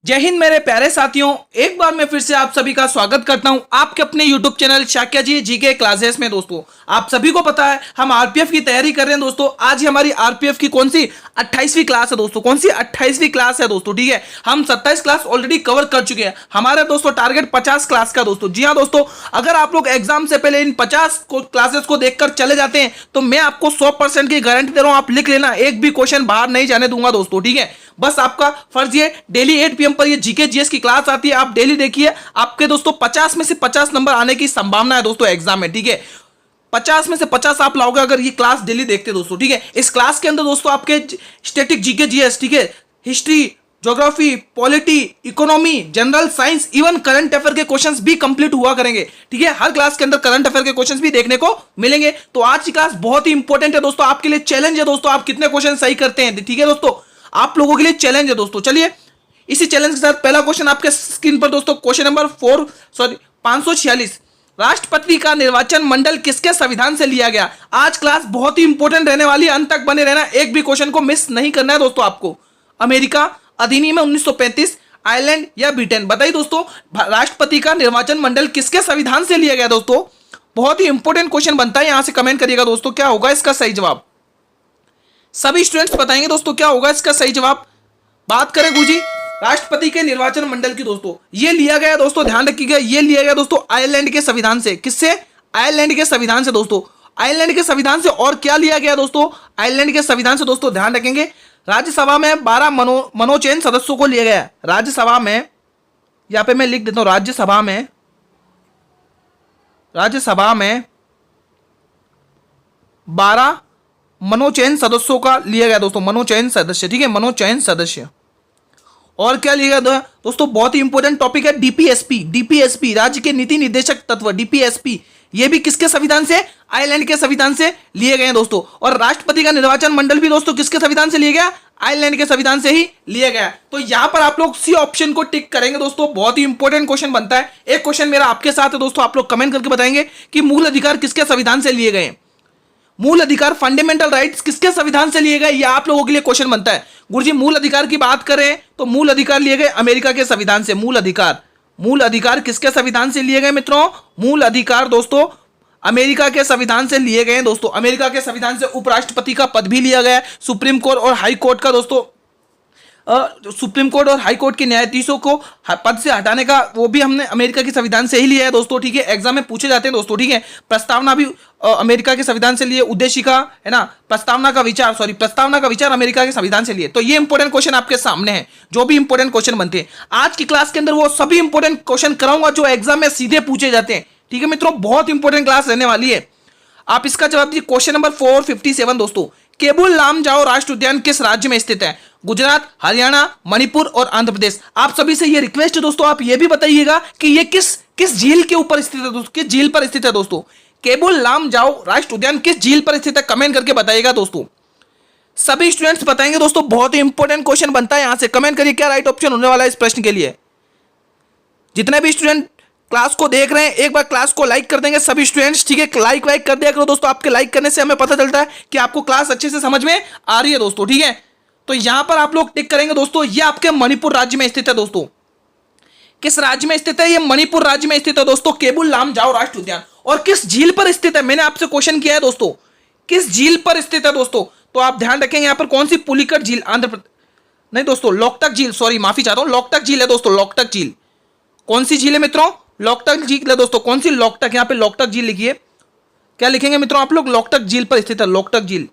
जय हिंद मेरे प्यारे साथियों, एक बार मैं फिर से आप सभी का स्वागत करता हूं आपके अपने YouTube चैनल शाक्या जी जीके क्लासेस में। दोस्तों आप सभी को पता है हम आरपीएफ की तैयारी कर रहे हैं। दोस्तों आज ही हमारी आरपीएफ की कौन सी 28वीं क्लास है दोस्तों, कौन सी 28वीं क्लास है दोस्तों। ठीक है, हम 27 क्लास ऑलरेडी कवर कर चुके हैं। हमारा दोस्तों टारगेट 50 क्लास का दोस्तों। जी हाँ दोस्तों, अगर आप लोग एग्जाम से पहले इन 50 क्लासेस को देखकर चले जाते हैं तो मैं आपको 100% की गारंटी दे रहा हूं, आप लिख लेना, एक भी क्वेश्चन बाहर नहीं जाने दूंगा दोस्तों। ठीक है, बस आपका फर्ज ये डेली 8 PM पर ये जीके जीएस की क्लास आती है, आप डेली देखिए। आपके दोस्तों 50 में से 50 नंबर आने की संभावना है दोस्तों एग्जाम में। ठीक है, 50 में से 50 आप लाओगे अगर ये क्लास डेली देखते दोस्तों। ठीक है, इस क्लास के अंदर दोस्तों आपके स्टैटिक जीके जीएस, ठीक है, history, geography, polity, economy, general science, even current affair के क्वेश्चंस भी कंप्लीट हुआ करेंगे। ठीक है, हर क्लास के अंदर करंट अफेयर के क्वेश्चंस भी देखने को मिलेंगे। तो आज की क्लास बहुत ही इंपॉर्टेंट है दोस्तों, आपके लिए चैलेंज है दोस्तों, आप कितने क्वेश्चन सही करते हैं। ठीक है दोस्तों, आप लोगों के लिए चैलेंज है दोस्तों। चलिए इसी चैलेंज के साथ पहला क्वेश्चन आपके स्क्रीन पर दोस्तों, क्वेश्चन नंबर 546, राष्ट्रपति का निर्वाचन मंडल किसके संविधान से लिया गया। आज क्लास बहुत ही इंपॉर्टेंट रहने वाली है, अंत तक बने रहना, एक भी क्वेश्चन को मिस नहीं करना है दोस्तों आपको। अमेरिका, अधिनियम 1935, आयरलैंड या ब्रिटेन, बताइए दोस्तों राष्ट्रपति का निर्वाचन मंडल किसके संविधान से लिया गया दोस्तों। बहुत ही इंपॉर्टेंट क्वेश्चन बनता है, यहां से कमेंट करिएगा दोस्तों क्या होगा इसका सही जवाब। सभी स्टूडेंट्स बताएंगे दोस्तों क्या होगा इसका सही जवाब। बात करें गुरुजी राष्ट्रपति के निर्वाचन मंडल की दोस्तों, ये लिया गया दोस्तों, ध्यान रखिएगा, ये लिया गया दोस्तों आयरलैंड के संविधान से। किससे? आयरलैंड के संविधान से दोस्तों। आयरलैंड के संविधान से और क्या लिया गया दोस्तों? आयरलैंड के संविधान से दोस्तों ध्यान रखेंगे, राज्यसभा में 12 मनोचयन सदस्यों को लिया गया। राज्यसभा में, यहां पे मैं लिख देता हूं, राज्यसभा में 12 मनोचयन सदस्यों का लिया गया दोस्तों, मनोचयन सदस्य। ठीक है, मनोचयन सदस्य। और क्या लिया गया दोस्तों, बहुत ही इंपॉर्टेंट टॉपिक है डीपीएसपी, राज्य के नीति निर्देशक तत्व, डीपीएसपी, ये भी किसके संविधान से? आयरलैंड के संविधान से लिए गए हैं दोस्तों। और राष्ट्रपति का निर्वाचन मंडल भी दोस्तों किसके संविधान से लिया गया? आयरलैंड के संविधान से ही लिया गया। तो यहां पर आप लोग सी ऑप्शन को टिक करेंगे दोस्तों, बहुत ही इंपॉर्टेंट क्वेश्चन बनता है। एक क्वेश्चन मेरा आपके साथ है दोस्तों, आप लोग कमेंट करके बताएंगे कि मूल अधिकार किसके संविधान से लिए गए। मूल अधिकार, फंडामेंटल राइट्स किसके संविधान से लिए गए, ये आप लोगों के लिए क्वेश्चन बनता है। गुरुजी मूल अधिकार की बात करें तो मूल अधिकार लिए गए अमेरिका के संविधान से। मूल अधिकार किसके संविधान से लिए गए मित्रों? मूल अधिकार दोस्तों अमेरिका के संविधान से लिए गए दोस्तों। अमेरिका के संविधान से उपराष्ट्रपति का पद भी लिया गया, सुप्रीम कोर्ट और हाई कोर्ट का दोस्तों, सुप्रीम कोर्ट और हाई कोर्ट के न्यायाधीशों को पद से हटाने का वो भी हमने अमेरिका के संविधान से ही लिया है दोस्तों। ठीक है, एग्जाम में पूछे जाते हैं दोस्तों। ठीक है, प्रस्तावना भी अमेरिका के संविधान से लिए, उद्देशिका है ना, प्रस्तावना का विचार अमेरिका के संविधान से लिए। तो ये इंपॉर्टेंट क्वेश्चन आपके सामने है, जो भी इंपॉर्टेंट क्वेश्चन बनते हैं आज की क्लास के अंदर वो सभी इंपॉर्टेंट क्वेश्चन कराऊंगा जो एग्जाम में सीधे पूछे जाते हैं। ठीक है मित्रों, बहुत इंपॉर्टेंट क्लास रहने वाली है। आप इसका जवाब दीजिए। क्वेश्चन नंबर 457 दोस्तों, केबुल लामजाओ राष्ट्रीय उद्यान किस राज्य में स्थित है? गुजरात, हरियाणा, मणिपुर और आंध्र प्रदेश। आप सभी से ये रिक्वेस्ट है दोस्तों, आप ये भी बताइएगा कि ये किस झील के ऊपर स्थित है दोस्तों, किस झील पर स्थित है दोस्तों। केबुल लामजाओ राष्ट्रीय उद्यान किस झील पर स्थित है, कमेंट करके बताइएगा दोस्तों। सभी स्टूडेंट्स बताएंगे दोस्तों, बहुत ही इंपॉर्टेंट क्वेश्चन बनता है, यहां से कमेंट करिए क्या राइट ऑप्शन होने वाला है इस प्रश्न के लिए। जितने भी स्टूडेंट क्लास को देख रहे हैं एक बार क्लास को लाइक कर देंगे सभी स्टूडेंट्स। ठीक है, लाइक कर दिया करो दोस्तों, आपके लाइक करने से हमें पता चलता है कि आपको क्लास अच्छे से समझ में आ रही है दोस्तों। ठीक है, तो यहां पर आप लोग टिक करेंगे दोस्तों, ये आपके मणिपुर राज्य में स्थित है दोस्तों। किस राज्य में स्थित है? ये मणिपुर राज्य में स्थित है दोस्तों, केबुल लामजाओ राष्ट्रीय उद्यान। और किस झील पर स्थित है, मैंने आपसे क्वेश्चन किया है दोस्तों, किस झील पर स्थित है दोस्तों। तो आप ध्यान रखेंगे यहां पर कौन सी, पुलिकट झील, आंध्र प्रदेश, नहीं दोस्तों लोकटक झील, सॉरी माफी चाहता हूं, लोकटक झील है दोस्तों, लोकटक झील। कौन सी झील है मित्रों? लोकटक झील है दोस्तों। कौन सी? लोकटक, यहां पे लोकटक झील लिखिए। क्या लिखेंगे मित्रों आप लोग? लोकटक झील पर स्थित है, लोकटक झील,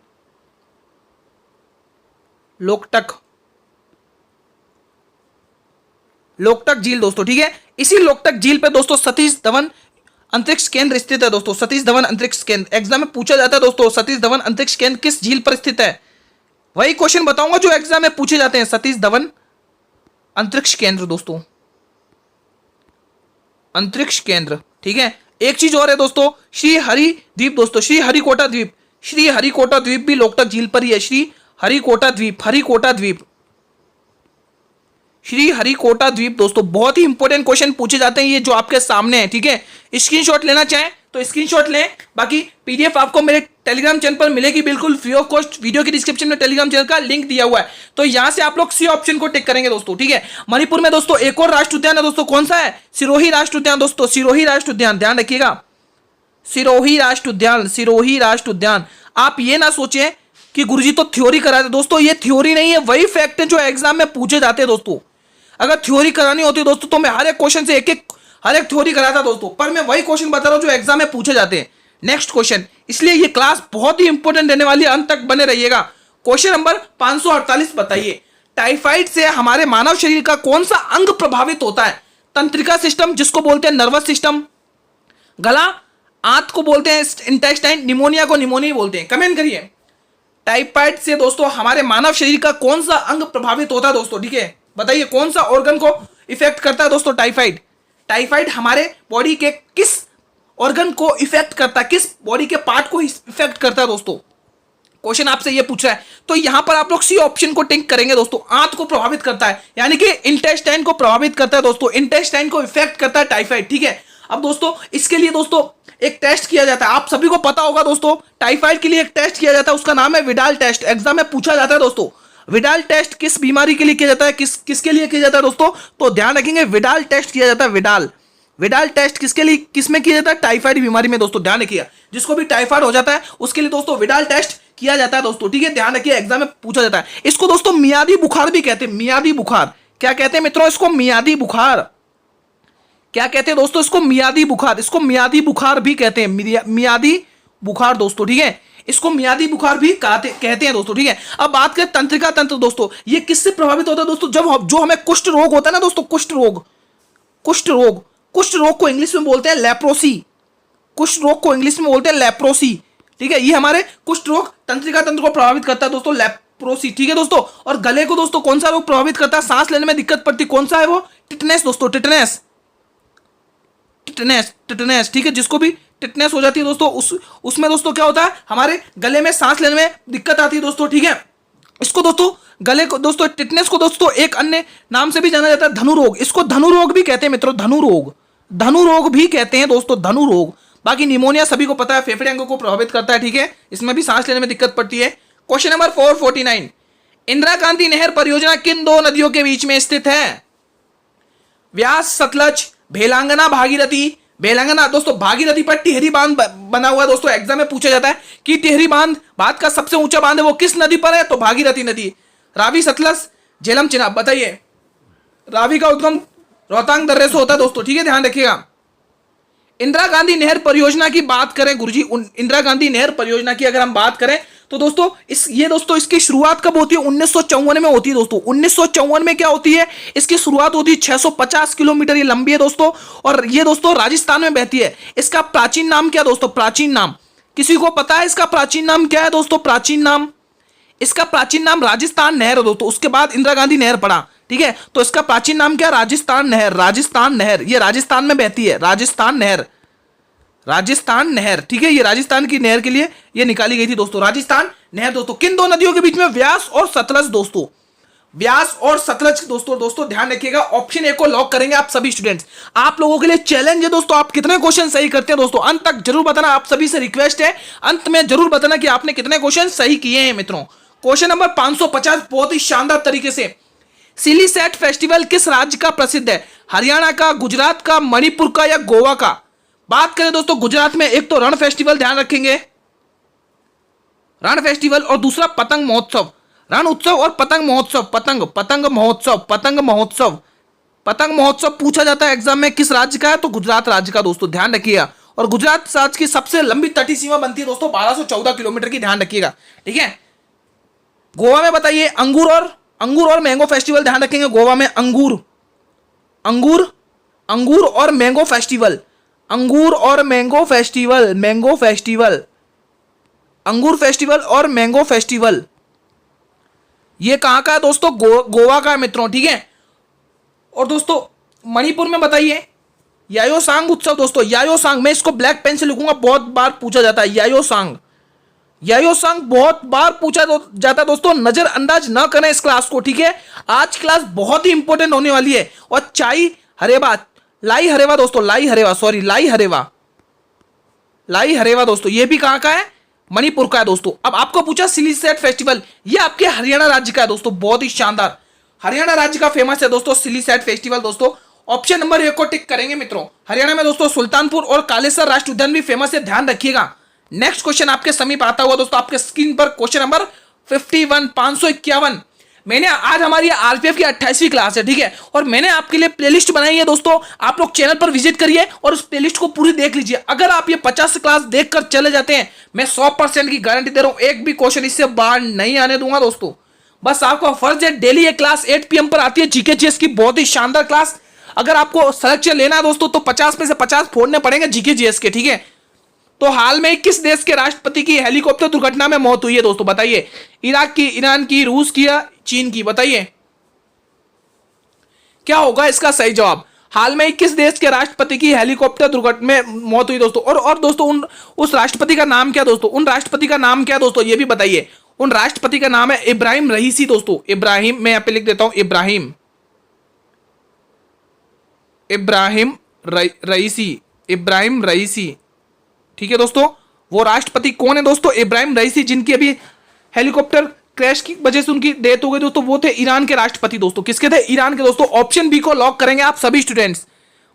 लोकटक झील दोस्तों। ठीक है, इसी लोकटक झील पे दोस्तों सतीश धवन अंतरिक्ष केंद्र स्थित है दोस्तों। सतीश धवन अंतरिक्ष केंद्र एग्जाम में पूछा जाता है दोस्तों, सतीश धवन अंतरिक्ष केंद्र किस झील पर स्थित है? वही क्वेश्चन बताऊंगा जो एग्जाम में पूछे जाते हैं, सतीश धवन अंतरिक्ष केंद्र दोस्तों, अंतरिक्ष केंद्र। ठीक है, एक चीज और है दोस्तों, श्री हरि द्वीप दोस्तों, श्री हरिकोटा द्वीप भी लोकटक झील पर ही है। श्री हरिकोटा द्वीप दोस्तों, बहुत ही इंपॉर्टेंट क्वेश्चन पूछे जाते हैं ये जो आपके सामने है। ठीक है, स्क्रीनशॉट लेना चाहें तो स्क्रीनशॉट लें, बाकी पीडीएफ आपको मेरे टेलीग्राम चैनल पर मिलेगी बिल्कुल फ्री ऑफ कॉस्ट। वीडियो की डिस्क्रिप्शन में टेलीग्राम चैनल का लिंक दिया हुआ है, तो यहां से आप लोग सी ऑप्शन को टिक करेंगे दोस्तों, ठीक है। मणिपुर में दोस्तों एक और राष्ट्रीय उद्यान है दोस्तों, कौन सा है? सिरोही राष्ट्रीय उद्यान दोस्तों, सिरोही राष्ट्रीय उद्यान, ध्यान रखिएगा, सिरोही राष्ट्रीय उद्यान, सिरोही राष्ट्रीय उद्यान। आप ये ना सोचें कि गुरुजी तो थ्योरी कराते दोस्तों, ये थ्योरी नहीं है, वही फैक्ट है जो एग्जाम में पूछे जाते हैं दोस्तों। अगर थ्योरी करानी होती है दोस्तों तो मैं हर एक क्वेश्चन से हर एक थ्योरी कराता दोस्तों, पर मैं वही क्वेश्चन बता रहा हूं जो एग्जाम में पूछे जाते हैं। नेक्स्ट क्वेश्चन, इसलिए ये क्लास बहुत ही इंपॉर्टेंट रहने वाली है, अंत तक बने रहिएगा। क्वेश्चन नंबर 548 बताइए, टाइफाइड से हमारे मानव शरीर का कौन सा अंग प्रभावित होता है? तंत्रिका सिस्टम जिसको बोलते हैं नर्वस सिस्टम, गला, आंत को बोलते हैं इंटेस्टाइन, निमोनिया को निमोनिया बोलते हैं। कमेंट करिए, टाइफाइड से दोस्तों हमारे मानव शरीर का कौन सा अंग प्रभावित होता है दोस्तों, ठीक है। बताइए कौन सा ऑर्गन को इफेक्ट करता है दोस्तों टाइफाइड? टाइफाइड हमारे बॉडी के किस ऑर्गन को इफेक्ट करता है, किस बॉडी के पार्ट को इफेक्ट करता है दोस्तों? क्वेश्चन आपसे ये पूछ रहा है, तो यहां पर आप लोग सी ऑप्शन को टिक करेंगे दोस्तों। आंत को प्रभावित करता है, यानी कि इंटेस्टाइन को प्रभावित करता है दोस्तों, इंटेस्टाइन को इफेक्ट करता है टाइफाइड, ठीक है। अब दोस्तों इसके लिए दोस्तों एक टेस्ट किया जाता है, आप सभी को पता होगा दोस्तों, टाइफाइड के लिए एक टेस्ट किया जाता है, उसका नाम है विडाल टेस्ट। एग्जाम में पूछा जाता है दोस्तों, विडाल टेस्ट किस बीमारी के लिए किया जाता है, किसके लिए किया जाता है दोस्तों? तो ध्यान रखेंगे, विडाल टेस्ट किया जाता है, विडाल टेस्ट किसके लिए, किसमें किया जाता है? टाइफाइड बीमारी में दोस्तों, ध्यान रखिए। जिसको भी टाइफाइड हो जाता है उसके लिए दोस्तों विडाल टेस्ट किया जाता है दोस्तों, ठीक है, ध्यान रखिए, एग्जाम में पूछा जाता है। इसको दोस्तों मियादी बुखार भी कहते हैं, मियादी बुखार। क्या कहते हैं मित्रों इसको? मियादी बुखार। क्या कहते हैं दोस्तों इसको? मियादी बुखार। इसको मियादी बुखार भी कहते हैं, मियादी बुखार दोस्तों, ठीक है, इसको मियादी बुखार भी कहते हैं दोस्तों, ठीक है। अब बात करें तंत्रिका तंत्र दोस्तों, ये किससे प्रभावित होता है दोस्तों? जब जो हमें कुष्ठ रोग होता है ना दोस्तों, कुष्ठ रोग को इंग्लिश में बोलते हैं लेप्रोसी, कुष्ठ रोग को इंग्लिश में बोलते हैं लेप्रोसी, ठीक है। ये हमारे कुष्ठ रोग तंत्रिका तंत्र को प्रभावित करता है दोस्तों, लेप्रोसी, ठीक है दोस्तों। और गले को दोस्तों कौन सा रोग प्रभावित करता है? सांस लेने में दिक्कत पड़ती, कौन सा है वो? टिटनेस दोस्तों, टिटनेस, ठीक है। जिसको भी टिटनेस हो जाती है दोस्तों, उसमें दोस्तों क्या होता है? हमारे गले में सांस लेने में दिक्कत आती है दोस्तों, ठीक है। इसको दोस्तों गले को दोस्तों टिटनेस को दोस्तों एक अन्य नाम से भी जाना जाता है धनुरोग, इसको धनुरोग भी कहते हैं मित्रों, धनुरोग भी कहते हैं दोस्तों, धनुरोग। बाकी निमोनिया सभी को पता है, फेफड़े अंगों को प्रभावित करता है, ठीक है, इसमें भी सांस लेने में दिक्कत पड़ती है। क्वेश्चन नंबर 449, इंदिरा गांधी नहर परियोजना किन दो नदियों के बीच में स्थित है? व्यास, सतलज, भेलांगना, भागीरथी। भेलांगना दोस्तों, भागीरथी पर टिहरी बांध बना हुआ है दोस्तों, एग्जाम में पूछा जाता है कि टिहरी बांध भारत का सबसे ऊंचा बांध है, वो किस नदी पर है? तो भागीरथी नदी। रावी, सतलज, झेलम, चिनाब। बताइए, रावी का उद्गम रोहतांग दर्रे से होता है दोस्तों, ठीक है, ध्यान रखिएगा। इंदिरा गांधी नहर परियोजना की बात करें गुरुजी, इंदिरा गांधी नहर परियोजना की अगर हम बात करें तो दोस्तों दोस्तों इसकी शुरुआत कब होती है? 1954 में होती है दोस्तों। 1954 में क्या होती है? इसकी शुरुआत होती है। 650 किलोमीटर ये लंबी है दोस्तों, और ये दोस्तों राजस्थान में बहती है। इसका प्राचीन नाम क्या दोस्तों? प्राचीन नाम किसी को पता है इसका प्राचीन नाम क्या है दोस्तों? प्राचीन नाम, इसका प्राचीन नाम राजस्थान नहर है दोस्तों, उसके बाद इंदिरा गांधी नहर पड़ा, ठीक है। तो इसका प्राचीन नाम क्या? राजस्थान नहर, राजस्थान नहर, ये राजस्थान में बहती है, राजस्थान नहर, राजस्थान नहर, ठीक है। ये राजस्थान की नहर के लिए ये निकाली गई थी दोस्तों, राजस्थान नहर दोस्तों। किन दो नदियों के बीच में? व्यास और सतलज दोस्तों, व्यास और सतलज दोस्तों ध्यान रखिएगा। ऑप्शन ए को लॉक करेंगे आप सभी स्टूडेंट्स। आप लोगों के लिए चैलेंज है दोस्तों, आप कितने क्वेश्चन सही करते हैं दोस्तों, अंत तक जरूर बताना, आप सभी से रिक्वेस्ट है, अंत में जरूर बताना कि आपने कितने क्वेश्चन सही किए हैं मित्रों। क्वेश्चन नंबर 550 बहुत ही शानदार तरीके से, सिलीसेट फेस्टिवल किस राज्य का प्रसिद्ध है? हरियाणा का, गुजरात का, मणिपुर का या गोवा का? बात करें दोस्तों गुजरात में, एक तो रण फेस्टिवल, ध्यान रखेंगे, रण फेस्टिवल, और दूसरा पतंग महोत्सव, रण उत्सव और पतंग महोत्सव, पतंग महोत्सव पूछा जाता है एग्जाम में, किस राज्य का है? तो गुजरात राज्य का दोस्तों, ध्यान रखिएगा। और गुजरात राज्य की सबसे लंबी तटीय सीमा बनती है दोस्तों 1214 किलोमीटर की, ध्यान रखिएगा, ठीक है। गोवा में बताइए, अंगूर और मैंगो फेस्टिवल, ध्यान रखेंगे, गोवा में अंगूर और मैंगो फेस्टिवल, अंगूर और मैंगो फेस्टिवल और मैंगो फेस्टिवल, ये कहां का है दोस्तों? गोवा का है मित्रों, ठीक है। और दोस्तों मणिपुर में बताइए, यायोसांग उत्सव दोस्तों, यायोसांग, मैं इसको ब्लैक पेन से लिखूंगा, बहुत बार पूछा जाता है, यायोसांग बहुत बार पूछा जाता है दोस्तों, नजरअंदाज ना करें इस क्लास को, ठीक है। आज क्लास बहुत ही इंपॉर्टेंट होने वाली है। और लाई हरेवा दोस्तों, लाई हरेवा दोस्तों, ये भी कहां का है? मणिपुर का है दोस्तों। अब आपको पूछा सिलीसेट फेस्टिवल, ये आपके हरियाणा राज्य का है दोस्तों, बहुत ही शानदार, हरियाणा राज्य का फेमस है दोस्तों सिलीसेट फेस्टिवल दोस्तों। ऑप्शन नंबर ए को टिक करेंगे मित्रों। हरियाणा में दोस्तों सुल्तानपुर और कालेसर राष्ट्रीय उद्यान भी फेमस है, ध्यान रखिएगा। नेक्स्ट क्वेश्चन आपके समीप आता हुआ दोस्तों आपके स्क्रीन पर, क्वेश्चन नंबर 51 551। मैंने आज हमारी आरपीएफ की 28वीं क्लास है, ठीक है, और मैंने आपके लिए प्लेलिस्ट बनाई है दोस्तों। आप लोग चैनल पर विजिट करिए और उस प्लेलिस्ट को पूरी देख लीजिए। अगर आप ये 50 क्लास देखकर चले जाते हैं, मैं 100% की गारंटी दे रहा हूं, एक भी क्वेश्चन इससे बाहर नहीं आने दूंगा दोस्तों। बस आपका फर्ज है, डेली ये क्लास 8 PM पर आती है, जीके जीएस की बहुत ही शानदार क्लास। अगर आपको सिलेक्शन लेना है दोस्तों तो 50 में से 50 फोड़ने पड़ेंगे जीके जीएस के, ठीक है। तो हाल में किस देश के राष्ट्रपति की हेलीकॉप्टर दुर्घटना में मौत हुई है दोस्तों, बताइए। इराक की, ईरान की, रूस की या चीन की, बताइए क्या होगा इसका सही जवाब। हाल में किस देश के राष्ट्रपति की हेलीकॉप्टर दुर्घटना में मौत हुई दोस्तों। और दोस्तों उस राष्ट्रपति का नाम क्या दोस्तों, उन राष्ट्रपति का नाम क्या दोस्तों, ये भी बताइए। उन राष्ट्रपति का नाम है इब्राहिम रईसी दोस्तों। इब्राहिम, मैं यहां पे लिख देता हूं इब्राहिम रईसी, इब्राहिम रईसी, ठीक है दोस्तों। वो राष्ट्रपति कौन है दोस्तों, इब्राहिम रईसी, जिनकी अभी हेलीकॉप्टर क्रैश की वजह से उनकी डेथ हो गई दोस्तों। वो थे ईरान के राष्ट्रपति दोस्तों। किसके थे, ईरान के दोस्तों। ऑप्शन बी को लॉक करेंगे आप सभी स्टूडेंट्स।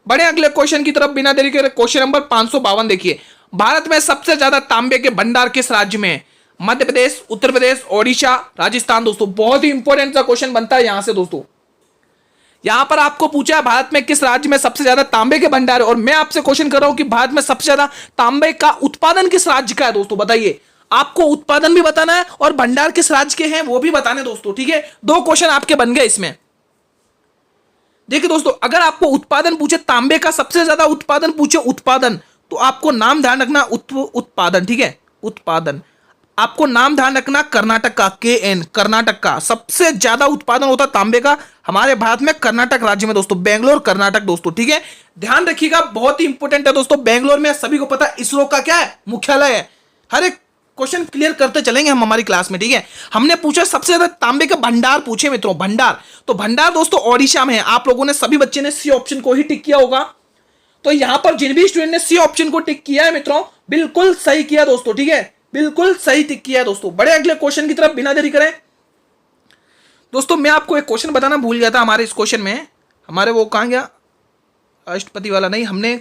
बड़े अगले क्वेश्चन की तरफ बिना देरी के, क्वेश्चन नंबर 552 देखिए। भारत में सबसे ज्यादा तांबे के भंडार किस राज्य में है। मध्य प्रदेश, उत्तर प्रदेश, ओडिशा, राजस्थान दोस्तों। बहुत ही इंपॉर्टेंट सा क्वेश्चन बनता है यहां से दोस्तों। यहां पर आपको पूछा है भारत में किस राज्य में सबसे ज्यादा तांबे के भंडार है, और मैं आपसे क्वेश्चन कर रहा हूं कि भारत में सबसे ज्यादा तांबे का उत्पादन किस राज्य का है दोस्तों, बताइए। आपको उत्पादन भी बताना है और भंडार किस राज्य के हैं वो भी बताने दोस्तों, ठीक है। 2 क्वेश्चन आपके बन गए इसमें। देखिए दोस्तों, अगर आपको उत्पादन पूछे, तांबे का सबसे ज्यादा उत्पादन पूछे, उत्पादन, तो आपको नाम ध्यान रखना उत्पादन, ठीक है, उत्पादन। आपको नाम ध्यान रखना कर्नाटक का, KN, कर्नाटक का सबसे ज्यादा उत्पादन होता है तांबे का हमारे भारत में, कर्नाटक राज्य में दोस्तों, बेंगलोर कर्नाटक दोस्तों, ठीक है। ध्यान रखिएगा, बहुत ही इंपॉर्टेंट है दोस्तों। बेंगलोर में सभी को पता है इसरो का क्या है, मुख्यालय है। हर एक क्वेश्चन क्लियर करते चलेंगे हम हमारी क्लास में, ठीक है। हमने पूछा सबसे ज्यादा तांबे का भंडार पूछे मित्रों, भंडार, तो भंडार दोस्तों ओडिशा में है। आप लोगों ने, सभी बच्चे ने सी ऑप्शन को ही टिक किया होगा। तो यहां पर जिन भी स्टूडेंट ने सी ऑप्शन को टिक किया है मित्रों, बिल्कुल सही किया दोस्तों, ठीक है, बिल्कुल सही टिक किया है दोस्तों। बड़े अगले क्वेश्चन की तरफ बिना देरी करें दोस्तों। मैं आपको एक क्वेश्चन बताना भूल गया था। हमारे इस क्वेश्चन में, हमारे वो कहां गया, राष्ट्रपति वाला नहीं, हमने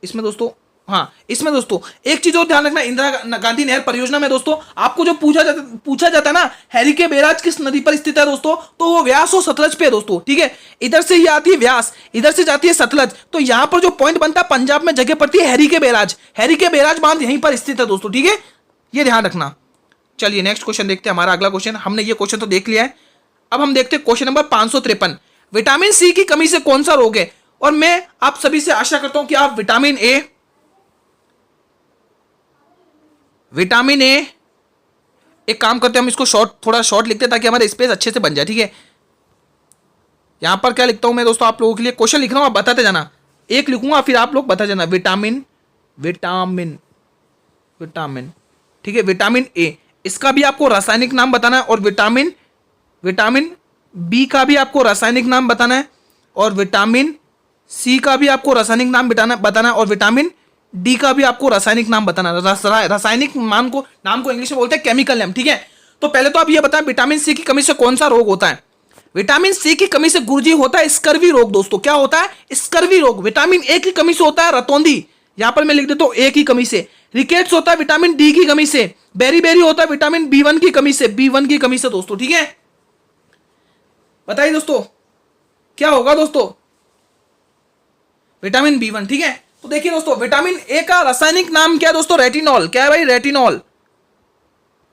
इसमें दोस्तों, हाँ इसमें दोस्तों एक चीज और ध्यान रखना, इंदिरा गांधी नहर परियोजना में दोस्तों आपको जो पूछा जाता है ना, हैरी के बैराज किस नदी पर स्थित है दोस्तों, तो वो व्यास और सतलज पे है दोस्तों, ठीक है। इधर से ये आती है व्यास, इधर से जाती है सतलज, तो यहां पर जो पॉइंट बनता है, पंजाब में जगह पड़ती है हैरी के बैराज, हैरी के बैराज बांध यहीं पर स्थित है दोस्तों, ठीक है, ये ध्यान रखना। चलिए नेक्स्ट क्वेश्चन देखते हैं। हमारा अगला क्वेश्चन, हमने ये क्वेश्चन तो देख लिया है। अब हम देखते हैं क्वेश्चन नंबर 553। विटामिन सी की कमी से कौन सा रोग है। और मैं आप सभी से आशा करता हूं कि आप विटामिन ए, एक काम करते हैं हम इसको थोड़ा शॉर्ट लिखते हैं ताकि हमारा स्पेस अच्छे से बन जाए, ठीक है। यहां पर क्या लिखता हूं मैं दोस्तों, आप लोगों के लिए क्वेश्चन लिख रहा हूं, आप बताते जाना। एक लिखूंगा फिर आप लोग बताते जाना। विटामिन, ठीक है, विटामिन ए, इसका भी आपको रासायनिक नाम बताना है, और विटामिन बी का भी आपको रासायनिक नाम बताना है, और विटामिन सी का भी आपको रासायनिक नाम बताना है, और विटामिन डी का भी आपको रासायनिक नाम बताना है। रासायनिक नाम को इंग्लिश में बोलते हैं केमिकल नेम, ठीक है। तो पहले तो आप ये बताएं, विटामिन सी की कमी से कौन सा रोग होता है। विटामिन सी की कमी से गुरुजी होता है स्कर्वी रोग दोस्तों। क्या होता है, स्कर्वी रोग। विटामिन ए की कमी से होता है रतौंधी, यहां पर मैं लिख देता हूं ए की कमी से। रिकेट्स होता है विटामिन डी की कमी से। बेरी होता है विटामिन B1 की कमी से, दोस्तों, ठीक है। बताइए दोस्तों क्या होगा दोस्तों, विटामिन B1, ठीक है। तो देखिए दोस्तों, विटामिन ए का रासायनिक नाम क्या है दोस्तों, रेटिनॉल। क्या है भाई,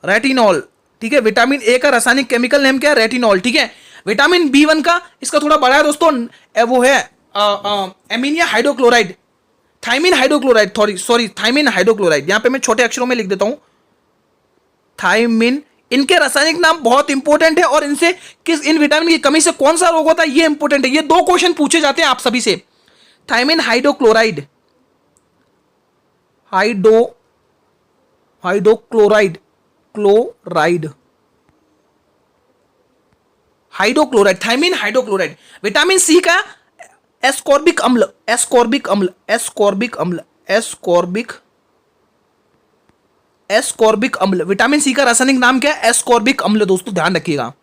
रेटिनॉल, ठीक है। विटामिन ए का रासायनिक केमिकल नेम क्या है, रेटिनॉल, ठीक है। विटामिन B1 का, इसका थोड़ा बड़ा है दोस्तों, वो है एमिनिया हाइड्रोक्लोराइड, थाइमिन हाइड्रोक्लोराइड, यहां पे मैं छोटे अक्षरों में लिख देता हूं, थाइमिन। इनके रासायनिक नाम बहुत इंपॉर्टेंट है, और इनसे इन विटामिन की कमी से कौन सा रोग होता है ये इंपॉर्टेंट है। ये 2 क्वेश्चन पूछे जाते हैं आप सभी से। Thiamine hydrochloride, thiamine hydrochloride. Vitamin C का एस्कॉर्बिक अम्ल, एस्कॉर्बिक अम्ल। विटामिन सी का रासायनिक नाम क्या है? एस्कॉर्बिक अम्ल दोस्तों, ध्यान रखिएगा।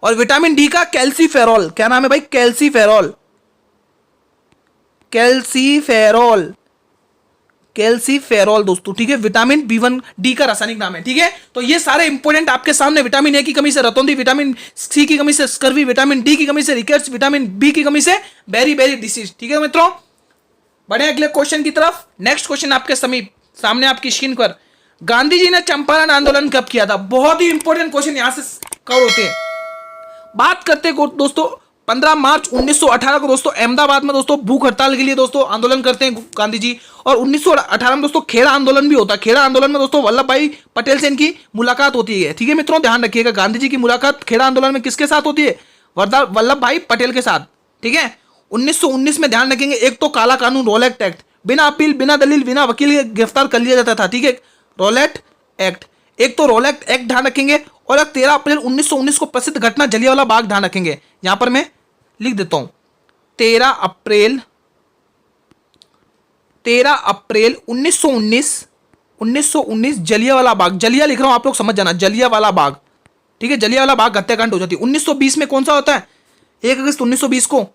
और विटामिन डी का कैल्सीफेरॉल, क्या नाम है भाई? कैल्सीफेरॉल, कैल्सीफेरॉल, कैल्सीफेरॉल दोस्तों, ठीक है। विटामिन B1 डी का रासायनिक नाम है, ठीक है। तो ये सारे इंपॉर्टेंट आपके सामने। विटामिन ए की कमी से रतौंधी, विटामिन सी की कमी से स्कर्वी, विटामिन डी की कमी से रिकेट्स, विटामिन बी की कमी से बेरी बेरी डिसीज, ठीक है मित्रों। बढ़े अगले क्वेश्चन की तरफ। नेक्स्ट क्वेश्चन आपके समीप सामने आपकी स्क्रीन पर, गांधी जी ने चंपारण आंदोलन कब किया था? बहुत ही इंपॉर्टेंट क्वेश्चन यहां से कवर होते हैं। बात करते हैं दोस्तों 15 मार्च 1918 को दोस्तों अहमदाबाद में दोस्तों भूख हड़ताल के लिए दोस्तों आंदोलन करते हैं गांधी जी। और 1918 में दोस्तों खेड़ा आंदोलन भी होता है। खेड़ा आंदोलन में दोस्तों वल्लभ भाई पटेल से इनकी मुलाकात होती है, ठीक है मित्रों, ध्यान रखिएगा। गांधी जी की मुलाकात खेड़ा आंदोलन में किसके साथ होती है? वल्लभ भाई पटेल के साथ, ठीक है। 1919 में ध्यान रखेंगे, एक तो काला कानून रोलेट एक्ट, बिना अपील बिना दलील बिना वकील के गिरफ्तार कर लिया जाता था, ठीक है, रोलेट एक्ट। एक तो रोलेट एक्ट ध्यान रखेंगे। और 13 अप्रैल 1919 को प्रसिद्ध घटना जलियांवाला बाग ध्यान रखेंगे। यहां पर मैं लिख देता हूं 13 अप्रैल 1919 जलियांवाला बाग। जलिया लिख रहा हूं, आप लोग समझ जाना, जलियांवाला बाग, ठीक है। जलियांवाला बाग हत्याकांड हो जाती है। 1920 में कौन सा होता है? 1 अगस्त 1920 को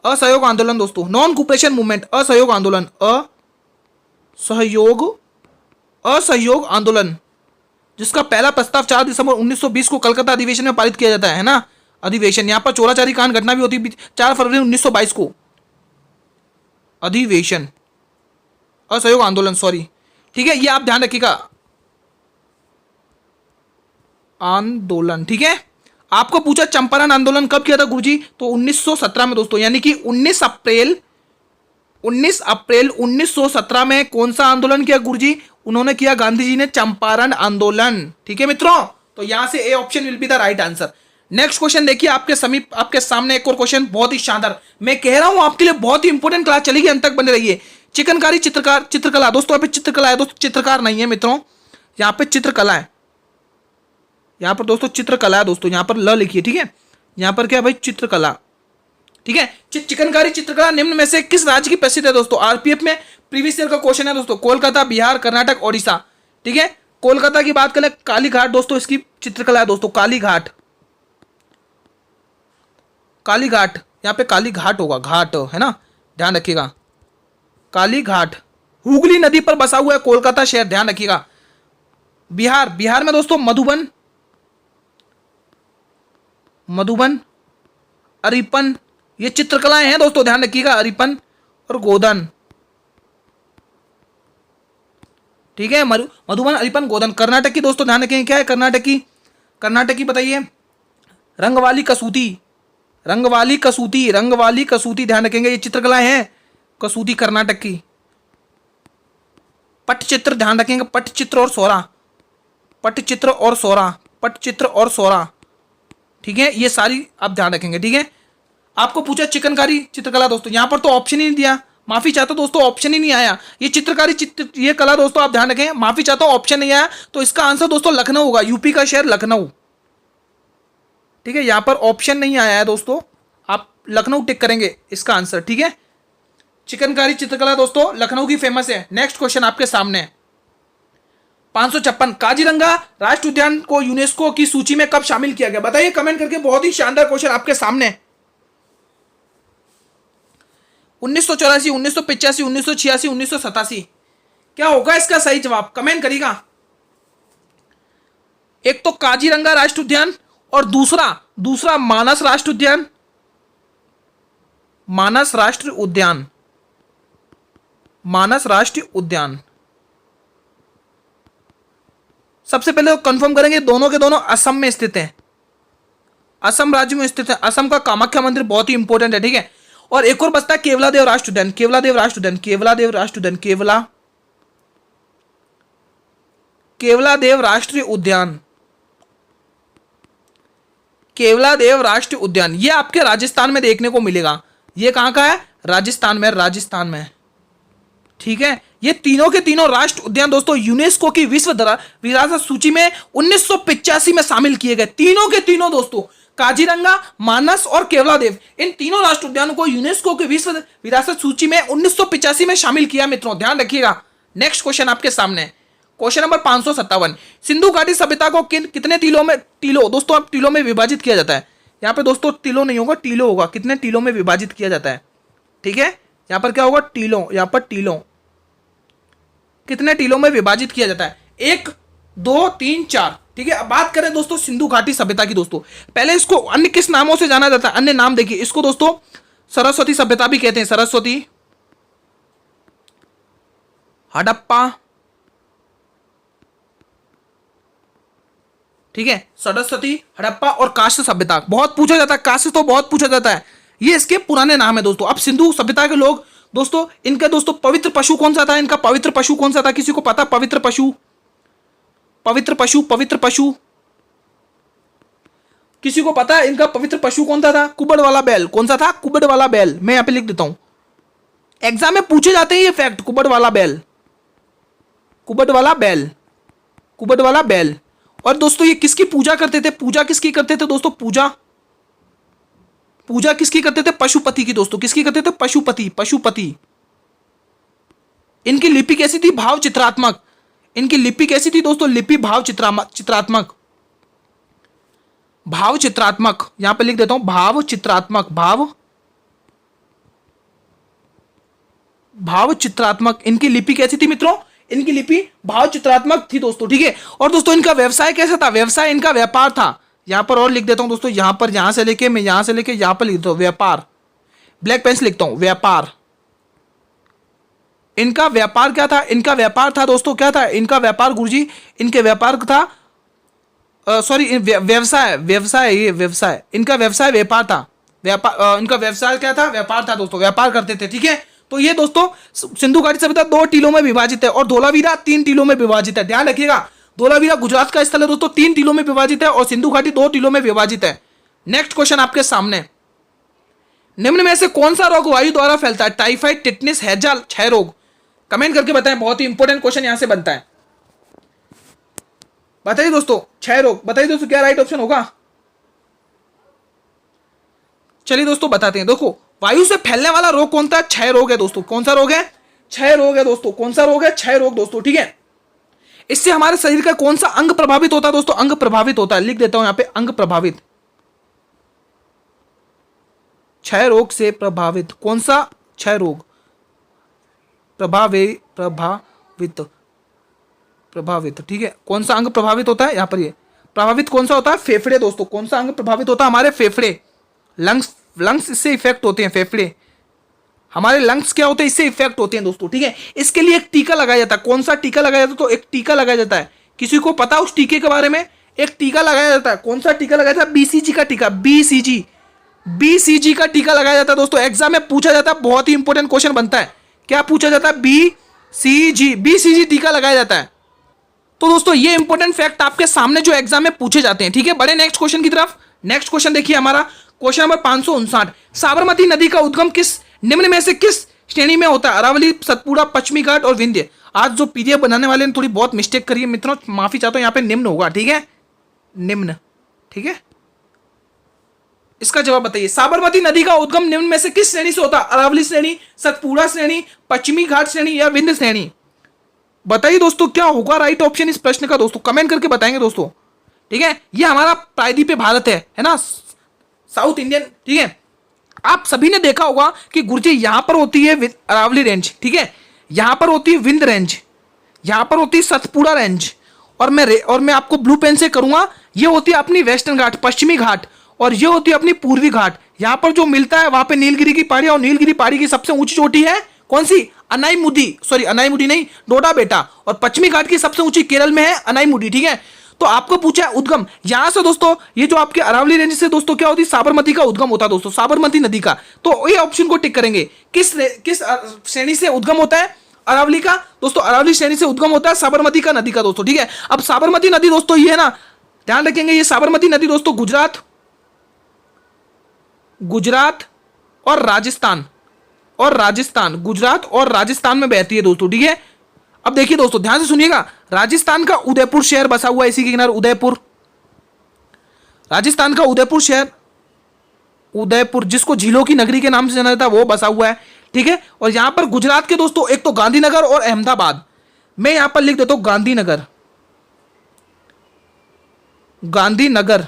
असहयोग आंदोलन दोस्तों, नॉन कोऑपरेशन मूवमेंट, असहयोग आंदोलन, असहयोग आंदोलन, जिसका पहला प्रस्ताव 4 दिसंबर 1920 को कलकत्ता अधिवेशन में पारित किया जाता है ना। अधिवेशन, यहां पर चोराचारी कांड घटना भी होती है 4 फरवरी 1922 को। अधिवेशन, असहयोग आंदोलन, सॉरी, ठीक है, ये आप ध्यान रखिएगा। आंदोलन, ठीक है। आपको पूछा चंपारण आंदोलन कब किया था गुरुजी? तो 1917 में दोस्तों, यानी कि 19 अप्रैल 1917 में कौन सा आंदोलन किया गुरुजी? उन्होंने किया, गांधी जी ने चंपारण आंदोलन, ठीक है मित्रों। तो यहां से ए option will be the right answer. Next question देखिए आपके समीप, आपके सामने एक और क्वेश्चन बहुत ही शानदार, मैं कह रहा हूं आपके लिए बहुत ही इंपॉर्टेंट क्लास चलेगी, अंत तक बने रहिए। चिकनकारी चित्रकार, चित्रकला दोस्तों, यहाँ पे चित्रकला है दोस्तों, चित्रकार नहीं है मित्रों, यहाँ पे चित्रकला है। यहाँ पर दोस्तों चित्रकला है दोस्तों, यहाँ पर ल लिखिए, ठीक है। यहाँ पर क्या है भाई? चित्रकला, ठीक है। चिकनकारी चित्रकला निम्न में से किस राज्य की प्रसिद्ध है दोस्तों? आरपीएफ में प्रीवियस ईयर का क्वेश्चन है दोस्तों। कोलकाता, बिहार, कर्नाटक, ओडिशा, ठीक है। कोलकाता की बात करें, कालीघाट दोस्तों इसकी चित्रकला है दोस्तों, कालीघाट, कालीघाट, यहाँ पे कालीघाट होगा, घाट है ना, ध्यान रखिएगा। कालीघाट हुगली नदी पर बसा हुआ है कोलकाता शहर, ध्यान रखिएगा। बिहार, बिहार में दोस्तों मधुबन, मधुबन, अरिपन, ये चित्रकलाएं हैं दोस्तों, ध्यान रखिएगा, अरिपन और गोदन, ठीक है। मधुबन, अरिपन, गोदन। कर्नाटक की दोस्तों ध्यान रखेंगे, क्या है कर्नाटक की? कर्नाटक की बताइए, रंगवाली कसूती, रंगवाली कसूती, रंगवाली कसूती, ध्यान रखेंगे, ये चित्रकलाएं हैं कसूती कर्नाटक की। पटचित्र ध्यान रखेंगे, पटचित्र और सोरा, पटचित्र और सोरा, पटचित्र और सोरा, ठीक है, ये सारी आप ध्यान रखेंगे, ठीक है। आपको पूछा चिकनकारी चित्रकला दोस्तों, यहां पर तो ऑप्शन ही नहीं दिया, माफी चाहता हूं दोस्तों, ऑप्शन ही नहीं आया। ये चित्रकारी ये कला दोस्तों आप ध्यान रखें, माफी चाहता हूं ऑप्शन नहीं आया। तो इसका आंसर दोस्तों लखनऊ होगा, यूपी का शहर लखनऊ, ठीक है। यहां पर ऑप्शन नहीं आया है दोस्तों, आप लखनऊ टिक करेंगे इसका आंसर, ठीक है। चिकनकारी चित्रकला दोस्तों लखनऊ की फेमस है। नेक्स्ट क्वेश्चन आपके सामने 556, काजीरंगा राष्ट्रीय उद्यान को यूनेस्को की सूची में कब शामिल किया गया? बताइए कमेंट करके, बहुत ही शानदार क्वेश्चन आपके सामने। 1984, 1985, 1986, 1987, क्या होगा इसका सही जवाब? कमेंट करिएगा। एक तो काजीरंगा राष्ट्रीय उद्यान और दूसरा मानस राष्ट्रीय उद्यान, मानस राष्ट्रीय उद्यान, मानस राष्ट्रीय उद्यान। सबसे पहले कंफर्म करेंगे, दोनों के दोनों असम में स्थित हैं, असम राज्य में स्थित है। असम का कामाख्या मंदिर बहुत ही इंपॉर्टेंट है, ठीक है। और एक और बचता है केवलादेव राष्ट्रीय उद्यान, केवलादेव राष्ट्रीय उद्यान, केवलादेव राष्ट्रीय उद्यान, केवलादेव राष्ट्रीय उद्यान, केवलादेव राष्ट्रीय उद्यान, ये आपके राजस्थान में देखने को मिलेगा। ये कहां का है? राजस्थान में, राजस्थान में, ठीक है। ये तीनों के तीनों राष्ट्रीय उद्यान दोस्तों यूनेस्को की विश्व विरासत सूची में 1985 में शामिल किए गए, तीनों के तीनों दोस्तों, काजीरंगा, मानस और केवलादेव, इन तीनों राष्ट्रीय उद्यानों को यूनेस्को की विश्व विरासत सूची में 1985 में शामिल किया मित्रों, ध्यान रखिएगा। नेक्स्ट क्वेश्चन आपके सामने, क्वेश्चन नंबर 557, सिंधु घाटी सभ्यता को कितने टीलों में, टीलो दोस्तों अब टीलों में विभाजित किया जाता है। यहाँ पे दोस्तों टीलो नहीं होगा, टीलो होगा। कितने टीलों में विभाजित किया जाता है, ठीक है। यहाँ पर क्या होगा, टीलो, यहाँ पर टीलो, कितने टीलों में विभाजित किया जाता है, 1 2 3 4, ठीक है। अब बात करें दोस्तों सिंधु घाटी सभ्यता की। दोस्तों पहले इसको अन्य किस नामों से जाना जाता है, अन्य नाम देखिए। इसको दोस्तों सरस्वती सभ्यता भी कहते हैं, सरस्वती, हड़प्पा, ठीक है, सरस्वती, हड़प्पा और कांस्य सभ्यता। बहुत पूछा जाता है, कांस्य तो बहुत पूछा जाता है, ये इसके पुराने नाम है दोस्तों। अब सिंधु सभ्यता के लोग दोस्तों, इनका दोस्तों पवित्र पशु कौन सा था, इनका पवित्र पशु कौन सा था, किसी को पता, पवित्र पशु, पवित्र पशु, पवित्र पशु, किसी को पता है इनका पवित्र पशु कौन सा था, कुबड़ वाला बैल। कौन सा था, कुबड़ वाला बैल। मैं यहां पे लिख देता हूं, एग्जाम में पूछे जाते हैं ये फैक्ट, कुबड़ वाला बैल, कुबड़ वाला बैल, कुबड़ वाला बैल। और दोस्तों ये किसकी पूजा करते थे, पूजा किसकी करते थे दोस्तों, पूजा, पूजा किसकी करते थे, पशुपति की। दोस्तों किसकी करते थे, पशुपति, पशुपति। इनकी लिपि कैसी थी, भाव चित्रात्मक। इनकी लिपि कैसी थी दोस्तों, लिपि भाव चित्रात्मक, भाव चित्रात्मक। यहां पे लिख देता हूं भाव चित्रात्मक, भाव चित्रात्मक। इनकी लिपि कैसी थी मित्रों, इनकी लिपि भाव चित्रात्मक थी दोस्तों, ठीक है। और दोस्तों इनका व्यवसाय कैसा था, व्यवसाय इनका व्यापार था। यहां पर और लिख देता हूं दोस्तों, यहां पर, यहां से लेके, मैं यहां से लेके यहां पर लिख देता हूं व्यापार, ब्लैक पेन से लिखता हूं व्यापार। इनका व्यापार क्या था, इनका व्यापार था दोस्तों, क्या था इनका व्यापार गुरुजी, इनके व्यापार था, सॉरी व्यवसाय, व्यवसाय, ये व्यवसाय, इनका व्यवसाय व्यापार था, व्यापार, इनका व्यवसाय क्या था, व्यापार था दोस्तों, व्यापार करते थे, ठीक है। तो ये दोस्तों सिंधु घाटी सभ्यता 2 टीलों में विभाजित है और धोलावीरा 3 टीलों में विभाजित है। ध्यान रखिएगा, धोलावीरा गुजरात का स्थल है दोस्तों, 3 टीलों में विभाजित है और सिंधु घाटी 2 टीलों में विभाजित है। नेक्स्ट क्वेश्चन आपके सामने, निम्न में से कौन सा रोग वायु द्वारा फैलता है, टाइफाइड, टिटनेस, हैजा, क्षय रोग। कमेंट करके बताएं, बहुत ही इंपॉर्टेंट क्वेश्चन यहां से बनता है। बताइए दोस्तों, क्षय रोग, बताइए दोस्तों क्या राइट ऑप्शन होगा। चलिए दोस्तों बताते हैं। देखो वायु से फैलने वाला रोग कौन सा, क्षय रोग है दोस्तों। कौन सा रोग है, क्षय रोग है दोस्तों। कौन सा रोग है, क्षय रोग दोस्तों, ठीक है। इससे हमारे शरीर का कौन सा अंग प्रभावित होता है दोस्तों, अंग प्रभावित होता है, लिख देता हूं यहां पे, अंग प्रभावित। क्षय रोग से प्रभावित कौन सा, क्षय रोग, प्रभावित, ठीक है। कौन सा अंग प्रभावित होता है, यहां पर ये प्रभावित कौन सा होता है, फेफड़े दोस्तों। कौन सा अंग प्रभावित होता है, हमारे फेफड़े, लंग्स, लंग्स इससे इफेक्ट होते हैं, फेफड़े, हमारे लंग्स क्या होते हैं, इससे इफेक्ट होते हैं दोस्तों, ठीक है। इसके लिए एक टीका लगाया जाता है। कौन सा टीका लगाया जाता है, तो एक टीका लगाया जाता है। किसी को पता उस टीके के बारे में, एक टीका लगाया जाता है। कौन सा टीका लगाया जाता है, बीसीजी का टीका, बीसीजी, बीसीजी का टीका लगाया जाता है दोस्तों। एग्जाम में पूछा जाता है, बहुत ही इंपॉर्टेंट क्वेश्चन बनता है। क्या पूछा जाता है, बीसीजी, बीसीजी टीका लगाया जाता है। तो दोस्तों ये इंपॉर्टेंट फैक्ट आपके सामने जो एग्जाम में पूछे जाते हैं, ठीक है। बड़े नेक्स्ट क्वेश्चन की तरफ। नेक्स्ट क्वेश्चन देखिए हमारा, क्वेश्चन नंबर 559, साबरमती नदी का उद्गम किस निम्न में से किस श्रेणी में होता है, अरावली, सतपुड़ा, पश्चिमी घाट और विंध्य। आज जो पीडीएफ बनाने वाले ने थोड़ी बहुत मिस्टेक करी है मित्रों, माफी चाहता हूं, यहां पे निम्न होगा, ठीक है, निम्न, ठीक है। इसका जवाब बताइए, साबरमती नदी का उद्गम निम्न में से किस श्रेणी से होता है, अरावली श्रेणी, सतपुड़ा श्रेणी, पश्चिमी घाट श्रेणी या विंध्य श्रेणी। बताइए दोस्तों क्या होगा राइट ऑप्शन इस प्रश्न का दोस्तों, कमेंट करके बताएंगे दोस्तों, ठीक है। ये हमारा प्रायद्वीप भारत है ना, साउथ इंडियन, ठीक है। आप सभी ने देखा होगा कि गुरुजी यहां पर होती है अरावली रेंज, ठीक है, यहां पर होती है विंध्य रेंज, यहां पर होती है सतपुड़ा रेंज, और मैं आपको ब्लू पेन से करूंगा, ये होती है अपनी वेस्टर्न घाट, पश्चिमी घाट, और ये होती है अपनी पूर्वी घाट। यहां पर जो मिलता है वहां पे नीलगिरी की पहाड़ी, और नीलगिरी पहाड़ी की सबसे ऊंची चोटी है कौन सी, अनाईमुदी, सॉरी अनाईमुदी नहीं, डोडा बेटा। और पश्चिमी घाट की सबसे ऊंची केरल में है अनाईमुदी, ठीक है। तो आपको पूछा है उद्गम, यहां से दोस्तों ये जो आपके अरावली रेंज से दोस्तों क्या होती है, साबरमती का उद्गम होता है दोस्तों, साबरमती नदी का। तो ये ऑप्शन को टिक करेंगे, किस श्रेणी से उद्गम होता है, अरावली का दोस्तों, अरावली श्रेणी से उद्गम होता है साबरमती का नदी का दोस्तों, ठीक है। अब साबरमती नदी दोस्तों ये है ना, ध्यान रखेंगे, ये साबरमती नदी दोस्तों गुजरात और राजस्थान, गुजरात और राजस्थान में बहती है दोस्तों, ठीक है। अब देखिए दोस्तों ध्यान से सुनिएगा, राजस्थान का उदयपुर शहर बसा हुआ है इसी के किनारे, उदयपुर, राजस्थान का उदयपुर शहर, उदयपुर जिसको झीलों की नगरी के नाम से जाना जाता है, वो बसा हुआ है, ठीक है। और यहां पर गुजरात के दोस्तों एक तो गांधीनगर और अहमदाबाद, मैं यहां पर लिख देता हूं गांधीनगर, गांधीनगर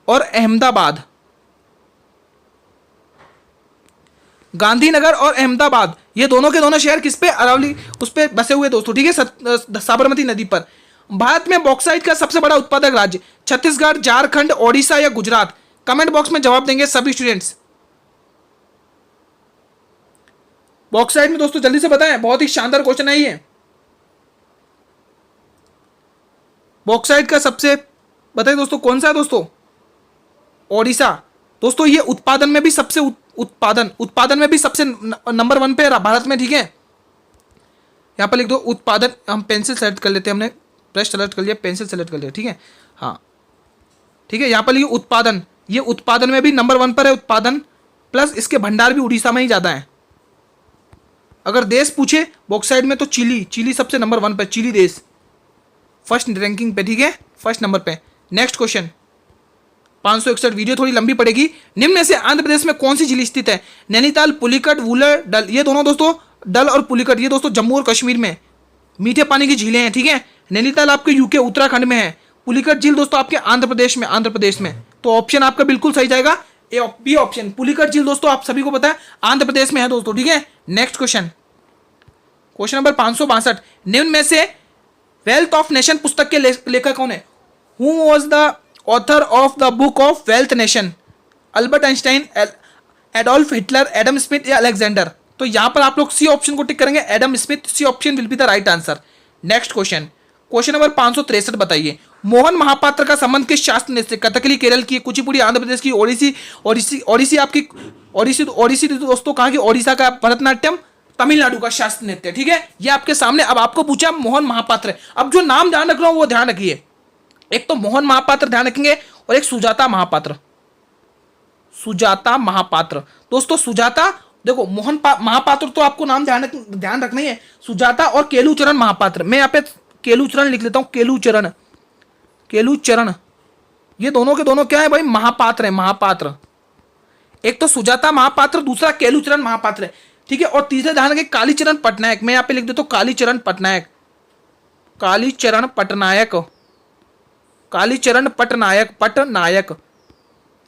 और अहमदाबाद, गांधीनगर और अहमदाबाद, ये दोनों के दोनों शहर किस पे, अरावली उस पे बसे हुए दोस्तों, ठीक है, साबरमती नदी पर। भारत में बॉक्साइट का सबसे बड़ा उत्पादक राज्य छत्तीसगढ़, झारखंड, ओडिशा या गुजरात? कमेंट बॉक्स में जवाब देंगे सभी स्टूडेंट्स। बॉक्साइट में दोस्तों जल्दी से बताएं, बहुत ही शानदार क्वेश्चन है ये। बॉक्साइट का सबसे बताइए दोस्तों कौन सा है दोस्तों? ओडिशा। दोस्तों ये उत्पादन में भी सबसे उत्पादन में भी सबसे नंबर 1 पे भारत में, ठीक है। यहां पर लिख दो उत्पादन, हम पेंसिल सेलेक्ट कर लेते हैं, हमने ब्रश सेलेक्ट कर लिया, पेंसिल सेलेक्ट कर लिया, ठीक है, हाँ ठीक है। यहां पर लिखिए उत्पादन, ये उत्पादन में भी नंबर 1 पर है उत्पादन, प्लस इसके भंडार भी उड़ीसा में ही ज्यादा है। अगर देश पूछे बॉक्साइट में तो चिली सबसे नंबर 1 पे, चिली देश फर्स्ट रैंकिंग पे, ठीक है, फर्स्ट नंबर पे। नेक्स्ट क्वेश्चन 561, वीडियो थोड़ी लंबी पड़ेगी। निम्न में से आंध्र प्रदेश में कौन सी झील स्थित है? नैनीताल, पुलिकट, वूलर, डल, ये दोनों दोस्तों डल और पुलिकट, ये दोस्तों जम्मू और कश्मीर में मीठे पानी की झीलें हैं, ठीक है। नैनीताल आपके यूके उत्तराखंड में है, पुलिकट झील दोस्तों आपके आंध्र प्रदेश में। तो ऑप्शन आपका बिल्कुल सही जाएगा, बी ऑप्शन। पुलिकट झील दोस्तों आप सभी को पता है आंध्र प्रदेश में है दोस्तों, ठीक है। नेक्स्ट क्वेश्चन नंबर 562, निम्न में से वेल्थ ऑफ नेशन पुस्तक के लेखक कौन है? Who was the author of the book of wealth nation? Albert Einstein, Adolf Hitler, Adam Smith या अलेक्जेंडर? तो यहां पर आप लोग सी ऑप्शन को टिक करेंगे, Adam Smith, C option will be the right answer. Next question number 563, बताइए मोहन महापात्र का संबंध किस शास्त्र से? कथकली केरल की, कुचिपुड़ी आंध्र प्रदेश की, ओडिसी आपकी, ओडिसी दोस्तों कहां की? ओडिशा का। भरतनाट्यम तमिलनाडु का शास्त्र नृत्य, ठीक है। ये आपके सामने। अब आपको पूछा मोहन महापात्र, अब जो नाम ध्यान रख रहा हूं वो ध्यान रखिए, एक तो मोहन महापात्र ध्यान रखेंगे और एक सुजाता महापात्र। दोस्तों सुजाता, देखो मोहन महापात्र तो आपको नाम ध्यान रखना ही है, सुजाता और केलूचरण महापात्र। मैं यहाँ पे केलूचरण लिख लेता हूं, केलूचरण, ये दोनों के दोनों क्या है भाई? महापात्र है, महापात्र। एक तो सुजाता महापात्र, दूसरा केलूचरण महापात्र है, ठीक है। और तीसरे ध्यान रखें कालीचरण पटनायक, मैं यहाँ पे लिख देता हूं कालीचरण पटनायक।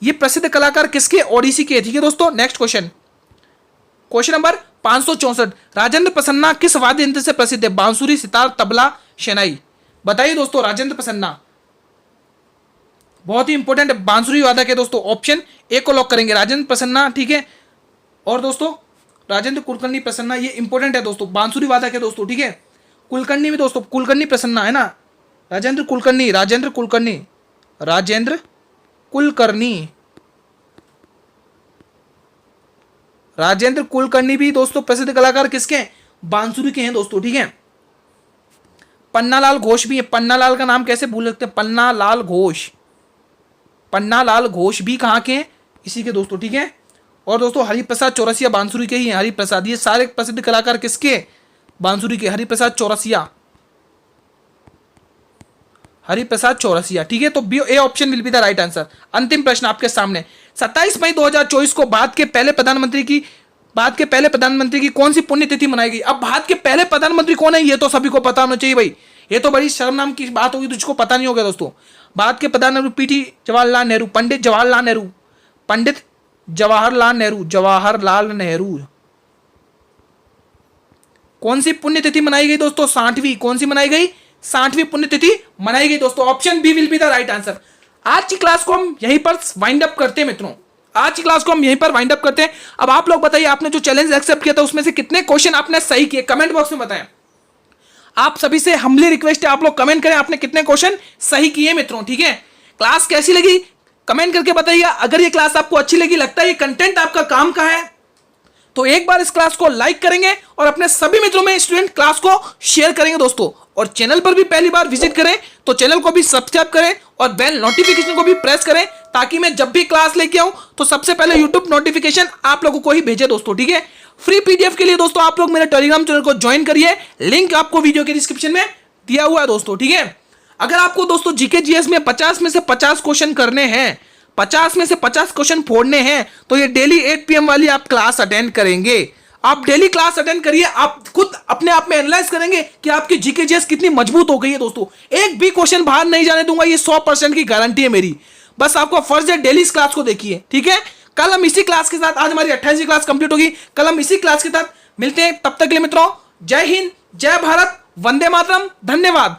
ये प्रसिद्ध कलाकार किसके? ओडिसी के, ठीक है दोस्तों। Next question number 564, Rajendra Prasanna किस वाद्य यंत्र से प्रसिद्ध है? बांसुरी, सितार, तबला, शहनाई? बताइए दोस्तों। राजेंद्र प्रसन्ना बहुत ही इंपॉर्टेंट है, बांसुरी वादक है दोस्तों। ऑप्शन ए को लॉक करेंगे, राजेंद्र प्रसन्ना, ठीक है। और दोस्तों राजेंद्र कुलकर्णी प्रसन्ना, ये इंपॉर्टेंट है दोस्तों, बांसुरी वादक है दोस्तों, ठीक है। कुलकर्णी भी दोस्तों, कुलकर्णी प्रसन्ना है ना, राजेंद्र कुलकर्णी भी दोस्तों प्रसिद्ध कलाकार किसके हैं? बांसुरी के हैं दोस्तों, ठीक है। पन्नालाल घोष भी है, पन्नालाल का नाम कैसे भूल सकते हैं? पन्नालाल घोष भी कहाँ के हैं? इसी के दोस्तों, ठीक है। और दोस्तों हरिप्रसाद चौरसिया बांसुरी के ही हैं, हरिप्रसाद, ये सारे प्रसिद्ध कलाकार किसके? बांसुरी के, हरिप्रसाद चौरसिया, ठीक है। तो B A option will be the right answer. अंतिम प्रश्न आपके सामने, 27 मई 2024 को भारत के पहले प्रधानमंत्री की कौन सी पुण्यतिथि मनाई गई? अब भारत के पहले प्रधानमंत्री कौन है ये तो सभी को पता होना चाहिए भाई, ये तो बड़ी शर्मनाक की बात होगी तुझको पता नहीं होगा दोस्तों। भारत के प्रधानमंत्री पंडित जवाहरलाल नेहरू। कौन सी पुण्यतिथि मनाई गई दोस्तों? 60वीं। कौन सी मनाई गई? 60वीं पुण्यतिथि मनाई गई दोस्तों। Option B will be the right answer. आज की क्लास को हम यहीं पर वाइंड अप करते हैं मित्रों, अब आप लोग बताइए, आपने जो चैलेंज एक्सेप्ट किया था उसमें से कितने क्वेश्चन आपने सही किए? कमेंट बॉक्स में बताएं। आप सभी से हम्बली रिक्वेस्ट है, आप लोग कमेंट करें आपने कितने क्वेश्चन सही किए मित्रों, ठीक है। क्लास कैसी लगी कमेंट करके बताइएगा। अगर ये क्लास आपको अच्छी लगी, लगता है ये कंटेंट आपका काम का है, तो एक बार इस क्लास को लाइक करेंगे और अपने सभी मित्रों में स्टूडेंट क्लास को शेयर करेंगे दोस्तों। और चैनल पर भी पहली बार विजिट करें तो चैनल को भी सब्सक्राइब करें और बेल नोटिफिकेशन को भी प्रेस करें, ताकि मैं जब भी क्लास लेके आऊं तो सबसे पहले यूट्यूब नोटिफिकेशन आप लोगों को ही भेजे दोस्तों, ठीक है। फ्री पीडीएफ के लिए दोस्तों आप लोग मेरे टेलीग्राम चैनल को ज्वाइन करिए, लिंक आपको वीडियो के डिस्क्रिप्शन में दिया हुआ है दोस्तों, ठीक है। अगर आपको दोस्तों जीके जीएस में 50 में से 50 क्वेश्चन करने हैं, 50 में से 50 क्वेश्चन फोड़ने हैं, तो ये डेली 8 PM वाली आप क्लास अटेंड करेंगे। आप डेली क्लास अटेंड करिए, आप खुद अपने आप में एनालाइज करेंगे कि आपकी जीके जीएस कितनी मजबूत हो गई है दोस्तों। एक भी क्वेश्चन बाहर नहीं जाने दूंगा, ये 100% की गारंटी है मेरी। बस आपको फर्स्ट डे डेली इस क्लास को देखिए, ठीक है। कल हम इसी क्लास के साथ, आज हमारी 28वीं क्लास कंप्लीट होगी, कल हम इसी क्लास के साथ मिलते हैं। तब तक के लिए मित्रों, जय हिंद, जय भारत, वंदे मातरम, धन्यवाद।